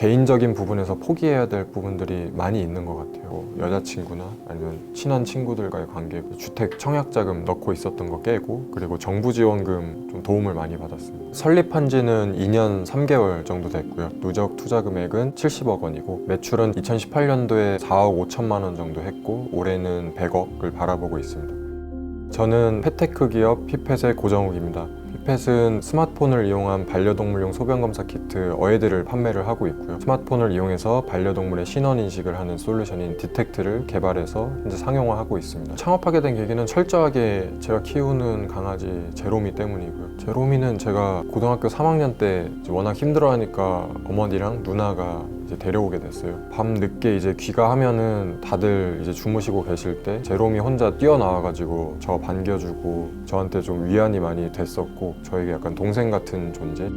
개인적인 부분에서 포기해야 될 부분들이 많이 있는 것 같아요. 여자친구나 아니면 친한 친구들과의 관계, 주택 청약자금 넣고 있었던 거 깨고, 그리고 정부 지원금 좀 도움을 많이 받았습니다. 설립한 지는 2년 3개월 정도 됐고요. 누적 투자 금액은 70억 원이고 매출은 2018년도에 4억 5천만 원 정도 했고 올해는 100억을 바라보고 있습니다. 저는 펫테크 기업 피펫의 고정욱입니다. 피펫은 스마트폰을 이용한 반려동물용 소변검사 키트 어헤드를 판매를 하고 있고요. 스마트폰을 이용해서 반려동물의 신원 인식을 하는 솔루션인 디텍트를 개발해서 현재 상용화하고 있습니다. 창업하게 된 계기는 철저하게 제가 키우는 강아지 제로미 때문이고요. 제로미는 제가 고등학교 3학년 때 워낙 힘들어하니까 어머니랑 누나가 이제 데려오게 됐어요. 밤 늦게 이제 귀가하면은 다들 이제 주무시고 계실 때 제롬이 혼자 뛰어나와가지고 저 반겨주고 저한테 좀 위안이 많이 됐었고 저에게 약간 동생 같은 존재.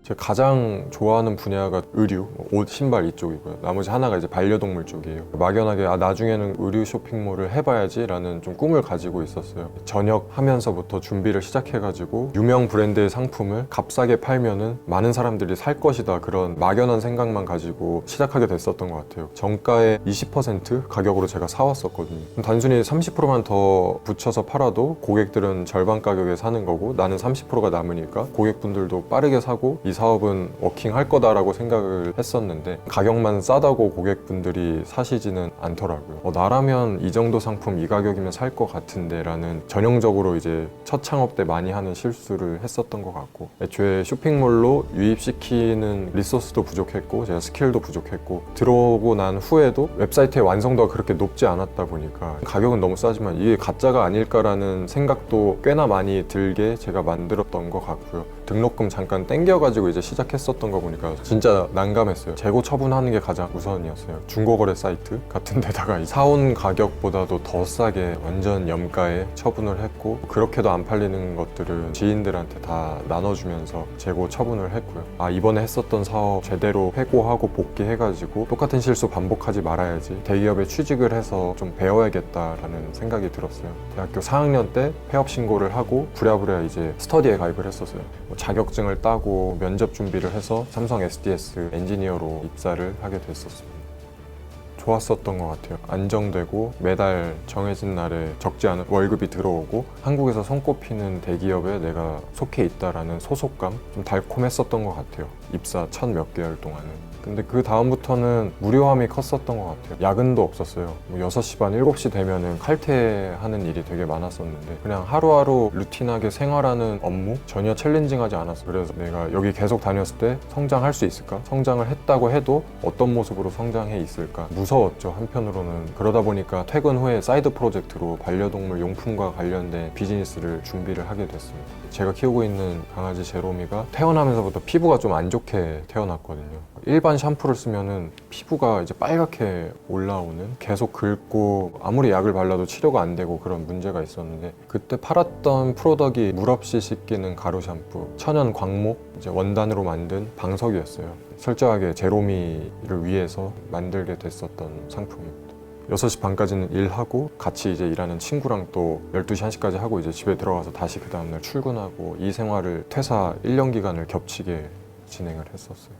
제가 가장 좋아하는 분야가 의류, 옷, 신발 이쪽이고요. 나머지 하나가 이제 반려동물 쪽이에요. 막연하게 나중에는 의류 쇼핑몰을 해봐야지 라는 좀 꿈을 가지고 있었어요. 전역하면서부터 준비를 시작해가지고 유명 브랜드의 상품을 값싸게 팔면은 많은 사람들이 살 것이다, 그런 막연한 생각만 가지고 시작하게 됐었던 것 같아요. 정가의 20% 가격으로 제가 사왔었거든요. 단순히 30%만 더 붙여서 팔아도 고객들은 절반 가격에 사는 거고 나는 30%가 남으니까 고객분들도 빠르게 사고 이 사업은 워킹할 거다라고 생각을 했었는데 가격만 싸다고 고객분들이 사시지는 않더라고요. 나라면 이 정도 상품 이 가격이면 살 것 같은데 라는 전형적으로 이제 첫 창업 때 많이 하는 실수를 했었던 것 같고, 애초에 쇼핑몰로 유입시키는 리소스도 부족했고 제가 스킬도 부족했고 들어오고 난 후에도 웹사이트의 완성도가 그렇게 높지 않았다 보니까 가격은 너무 싸지만 이게 가짜가 아닐까라는 생각도 꽤나 많이 들게 제가 만들었던 것 같고요. 등록금 잠깐 땡겨가지고 이제 시작했었던 거 보니까 진짜 난감했어요. 재고 처분하는 게 가장 우선이었어요. 중고거래 사이트 같은 데다가 사온 가격보다도 더 싸게 완전 염가에 처분을 했고, 그렇게도 안 팔리는 것들은 지인들한테 다 나눠주면서 재고 처분을 했고요. 이번에 했었던 사업 제대로 회고하고 복귀해가지고 똑같은 실수 반복하지 말아야지, 대기업에 취직을 해서 좀 배워야겠다라는 생각이 들었어요. 대학교 4학년 때 폐업 신고를 하고 부랴부랴 이제 스터디에 가입을 했었어요. 자격증을 따고 면접 준비를 해서 삼성 SDS 엔지니어로 입사를 하게 됐었습니다. 좋았었던 것 같아요. 안정되고 매달 정해진 날에 적지 않은 월급이 들어오고 한국에서 손꼽히는 대기업에 내가 속해 있다라는 소속감, 좀 달콤했었던 것 같아요. 입사 첫 몇 개월 동안은. 근데 그 다음부터는 무료함이 컸었던 것 같아요. 야근도 없었어요. 6시 반, 7시 되면은 칼퇴하는 일이 되게 많았었는데 그냥 하루하루 루틴하게 생활하는 업무? 전혀 챌린징하지 않았어요. 그래서 내가 여기 계속 다녔을 때 성장할 수 있을까? 성장을 했다고 해도 어떤 모습으로 성장해 있을까? 무서웠죠, 한편으로는. 그러다 보니까 퇴근 후에 사이드 프로젝트로 반려동물 용품과 관련된 비즈니스를 준비를 하게 됐습니다. 제가 키우고 있는 강아지 제로미가 태어나면서부터 피부가 좀 안 좋게 태어났거든요. 일반 샴푸를 쓰면은 피부가 이제 빨갛게 올라오는, 계속 긁고 아무리 약을 발라도 치료가 안 되고 그런 문제가 있었는데, 그때 팔았던 프로덕이 물 없이 씻기는 가루 샴푸, 천연 광목 이제 원단으로 만든 방석이었어요. 철저하게 제로미를 위해서 만들게 됐었던 상품입니다. 6시 반까지는 일하고 같이 이제 일하는 친구랑 또 12시 1시까지 하고 이제 집에 들어가서 다시 그 다음날 출근하고, 이 생활을 퇴사 1년 기간을 겹치게 진행을 했었어요.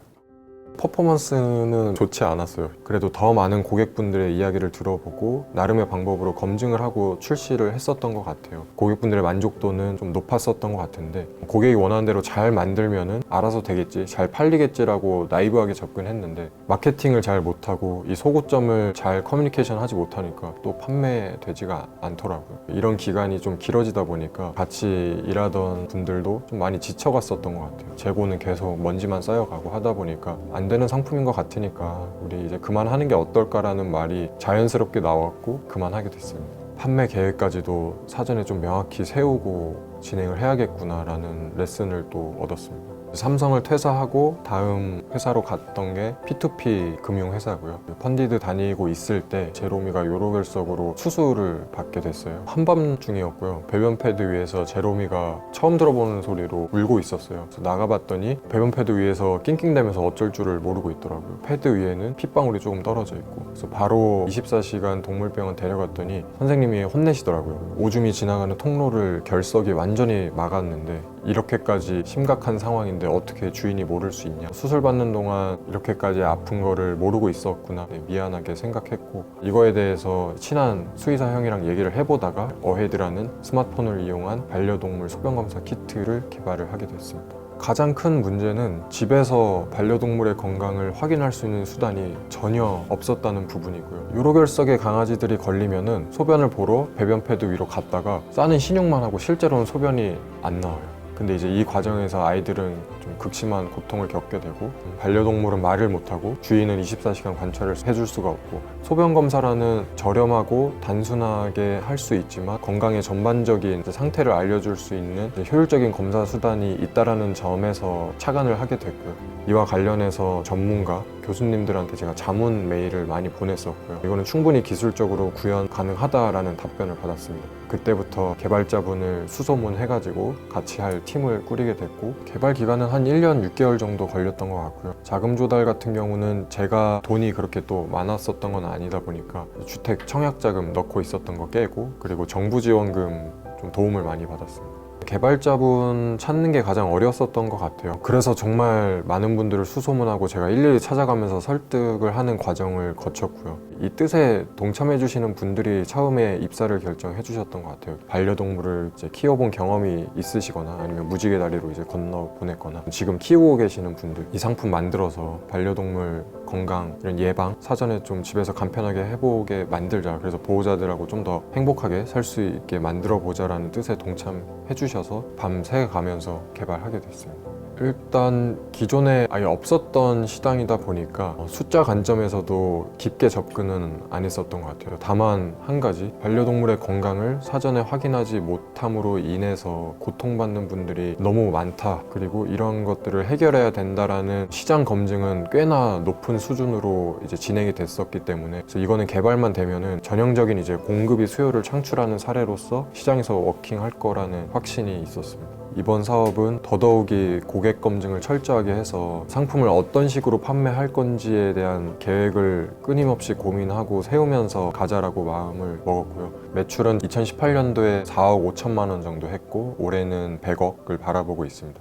퍼포먼스는 좋지 않았어요. 그래도 더 많은 고객분들의 이야기를 들어보고 나름의 방법으로 검증을 하고 출시를 했었던 것 같아요. 고객분들의 만족도는 좀 높았었던 것 같은데, 고객이 원하는 대로 잘 만들면은 알아서 되겠지, 잘 팔리겠지라고 나이브하게 접근했는데 마케팅을 잘 못하고 이 소고점을 잘 커뮤니케이션 하지 못하니까 또 판매되지가 않더라고요. 이런 기간이 좀 길어지다 보니까 같이 일하던 분들도 좀 많이 지쳐갔었던 것 같아요. 재고는 계속 먼지만 쌓여가고 하다 보니까 안 되는 상품인 것 같으니까 우리 이제 그만하는 게 어떨까라는 말이 자연스럽게 나왔고 그만하게 됐습니다. 판매 계획까지도 사전에 좀 명확히 세우고 진행을 해야겠구나라는 레슨을 또 얻었습니다. 삼성을 퇴사하고 다음 회사로 갔던 게 P2P 금융회사고요. 펀디드 다니고 있을 때 제로미가 요로결석으로 수술을 받게 됐어요. 한밤중이었고요. 배변 패드 위에서 제로미가 처음 들어보는 소리로 울고 있었어요. 그래서 나가봤더니 배변 패드 위에서 낑낑대면서 어쩔 줄을 모르고 있더라고요. 패드 위에는 핏방울이 조금 떨어져 있고, 그래서 바로 24시간 동물병원 데려갔더니 선생님이 혼내시더라고요. 오줌이 지나가는 통로를 결석이 완전히 막았는데 이렇게까지 심각한 상황인데 어떻게 주인이 모를 수 있냐, 수술 받는 동안 이렇게까지 아픈 거를 모르고 있었구나, 미안하게 생각했고, 이거에 대해서 친한 수의사 형이랑 얘기를 해보다가 어헤드라는 스마트폰을 이용한 반려동물 소변검사 키트를 개발을 하게 됐습니다. 가장 큰 문제는 집에서 반려동물의 건강을 확인할 수 있는 수단이 전혀 없었다는 부분이고요. 요로결석의 강아지들이 걸리면은 소변을 보러 배변 패드 위로 갔다가 싸는 신용만 하고 실제로는 소변이 안 나와요. 근데 이제 이 과정에서 아이들은 좀 극심한 고통을 겪게 되고, 반려동물은 말을 못하고 주인은 24시간 관찰을 해줄 수가 없고, 소변 검사라는 저렴하고 단순하게 할 수 있지만 건강의 전반적인 상태를 알려줄 수 있는 효율적인 검사 수단이 있다라는 점에서 착안을 하게 됐고요. 이와 관련해서 전문가 교수님들한테 제가 자문 메일을 많이 보냈었고요. 이거는 충분히 기술적으로 구현 가능하다라는 답변을 받았습니다. 그때부터 개발자분을 수소문해가지고 같이 할 팀을 꾸리게 됐고, 개발 기간은 한 1년 6개월 정도 걸렸던 것 같고요. 자금 조달 같은 경우는 제가 돈이 그렇게 또 많았었던 건 아니다 보니까 주택 청약자금 넣고 있었던 거 깨고, 그리고 정부 지원금 좀 도움을 많이 받았습니다. 개발자분 찾는 게 가장 어려웠었던 것 같아요. 그래서 정말 많은 분들을 수소문하고 제가 일일이 찾아가면서 설득을 하는 과정을 거쳤고요. 이 뜻에 동참해 주시는 분들이 처음에 입사를 결정해 주셨던 것 같아요. 반려동물을 이제 키워본 경험이 있으시거나 아니면 무지개 다리로 이제 건너 보냈거나 지금 키우고 계시는 분들, 이 상품 만들어서 반려동물 건강, 이런 예방 사전에 좀 집에서 간편하게 해보게 만들자, 그래서 보호자들하고 좀 더 행복하게 살 수 있게 만들어 보자라는 뜻에 동참해 주셔서 밤새 가면서 개발하게 됐습니다. 일단 기존에 아예 없었던 시장이다 보니까 숫자 관점에서도 깊게 접근은 안 했었던 것 같아요. 다만 한 가지, 반려동물의 건강을 사전에 확인하지 못함으로 인해서 고통받는 분들이 너무 많다, 그리고 이런 것들을 해결해야 된다라는 시장 검증은 꽤나 높은 수준으로 이제 진행이 됐었기 때문에, 그래서 이거는 개발만 되면은 전형적인 이제 공급이 수요를 창출하는 사례로서 시장에서 워킹할 거라는 확신이 있었습니다. 이번 사업은 더더욱이 고객 검증을 철저하게 해서 상품을 어떤 식으로 판매할 건지에 대한 계획을 끊임없이 고민하고 세우면서 가자라고 마음을 먹었고요. 매출은 2018년도에 4억 5천만 원 정도 했고, 올해는 100억을 바라보고 있습니다.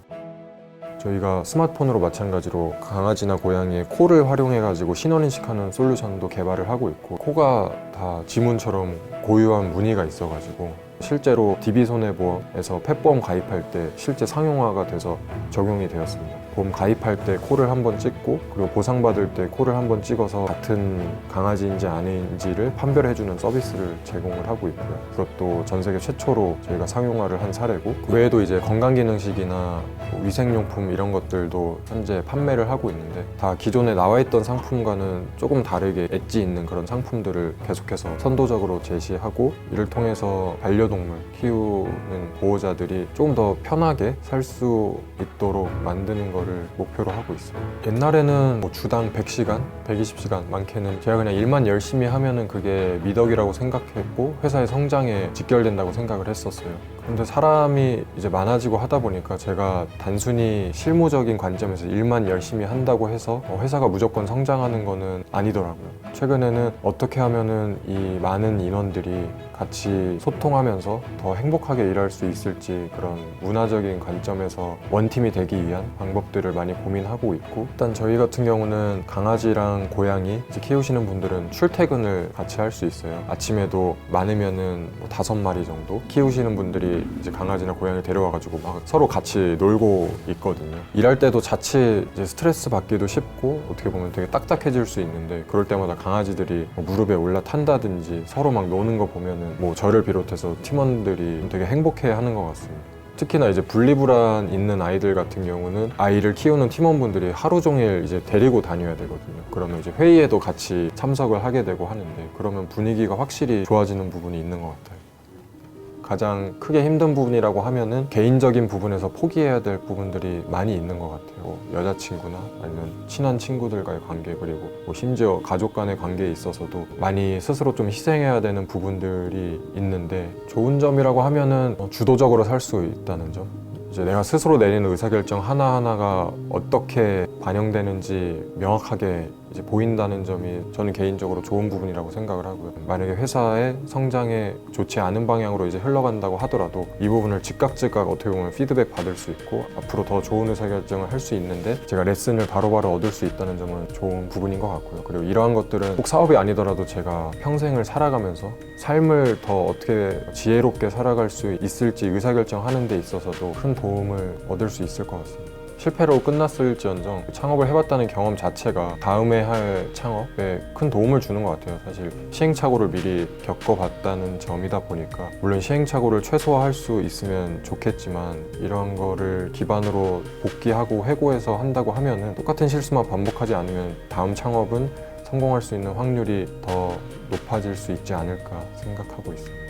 저희가 스마트폰으로 마찬가지로 강아지나 고양이의 코를 활용해가지고 신원인식하는 솔루션도 개발을 하고 있고, 코가 다 지문처럼 고유한 무늬가 있어가지고 실제로 DB손해보험에서 펫보험 가입할 때 실제 상용화가 돼서 적용이 되었습니다. 보험 가입할 때 코를 한번 찍고, 그리고 보상받을 때 코를 한번 찍어서 같은 강아지인지 아닌지를 판별해주는 서비스를 제공을 하고 있고요. 그것도 전 세계 최초로 저희가 상용화를 한 사례고, 그 외에도 이제 건강기능식이나 위생용품 이런 것들도 현재 판매를 하고 있는데, 다 기존에 나와 있던 상품과는 조금 다르게 엣지 있는 그런 상품들을 계속해서 선도적으로 제시하고, 이를 통해서 반려동물 키우는 보호자들이 조금 더 편하게 살 수 있도록 만드는 거를 목표로 하고 있어요. 옛날에는 뭐 주당 100시간, 120시간, 많게는 제가 그냥 일만 열심히 하면은 그게 미덕이라고 생각했고 회사의 성장에 직결된다고 생각을 했었어요. 근데 사람이 이제 많아지고 하다 보니까 제가 단순히 실무적인 관점에서 일만 열심히 한다고 해서 회사가 무조건 성장하는 거는 아니더라고요. 최근에는 어떻게 하면은 이 많은 인원들이 같이 소통하면서 더 행복하게 일할 수 있을지, 그런 문화적인 관점에서 원팀이 되기 위한 방법들을 많이 고민하고 있고, 일단 저희 같은 경우는 강아지랑 고양이 이제 키우시는 분들은 출퇴근을 같이 할 수 있어요. 아침에도 많으면은 뭐 5마리 정도 키우시는 분들이 이제 강아지나 고양이 데려와가지고 막 서로 같이 놀고 있거든요. 일할 때도 자칫 이제 스트레스 받기도 쉽고 어떻게 보면 되게 딱딱해질 수 있는데, 그럴 때마다 강아지들이 뭐 무릎에 올라탄다든지 서로 막 노는 거 보면은 뭐 저를 비롯해서 팀원들이 되게 행복해하는 것 같습니다. 특히나 이제 분리불안 있는 아이들 같은 경우는 아이를 키우는 팀원분들이 하루 종일 이제 데리고 다녀야 되거든요. 그러면 이제 회의에도 같이 참석을 하게 되고 하는데, 그러면 분위기가 확실히 좋아지는 부분이 있는 것 같아요. 가장 크게 힘든 부분이라고 하면은 개인적인 부분에서 포기해야 될 부분들이 많이 있는 것 같아요. 여자친구나 아니면 친한 친구들과의 관계, 그리고 뭐 심지어 가족 간의 관계에 있어서도 많이 스스로 좀 희생해야 되는 부분들이 있는데, 좋은 점이라고 하면은 주도적으로 살 수 있다는 점, 이제 내가 스스로 내리는 의사결정 하나하나가 어떻게 반영되는지 명확하게 이제 보인다는 점이 저는 개인적으로 좋은 부분이라고 생각을 하고요. 만약에 회사의 성장에 좋지 않은 방향으로 이제 흘러간다고 하더라도 이 부분을 즉각 어떻게 보면 피드백 받을 수 있고 앞으로 더 좋은 의사결정을 할 수 있는데 제가 레슨을 바로바로 얻을 수 있다는 점은 좋은 부분인 것 같고요. 그리고 이러한 것들은 꼭 사업이 아니더라도 제가 평생을 살아가면서 삶을 더 어떻게 지혜롭게 살아갈 수 있을지 의사결정하는 데 있어서도 큰 도움을 얻을 수 있을 것 같습니다. 실패로 끝났을지언정 창업을 해봤다는 경험 자체가 다음에 할 창업에 큰 도움을 주는 것 같아요. 사실 시행착오를 미리 겪어봤다는 점이다 보니까 물론 시행착오를 최소화할 수 있으면 좋겠지만 이런 거를 기반으로 복귀하고 회고해서 한다고 하면은 똑같은 실수만 반복하지 않으면 다음 창업은 성공할 수 있는 확률이 더 높아질 수 있지 않을까 생각하고 있습니다.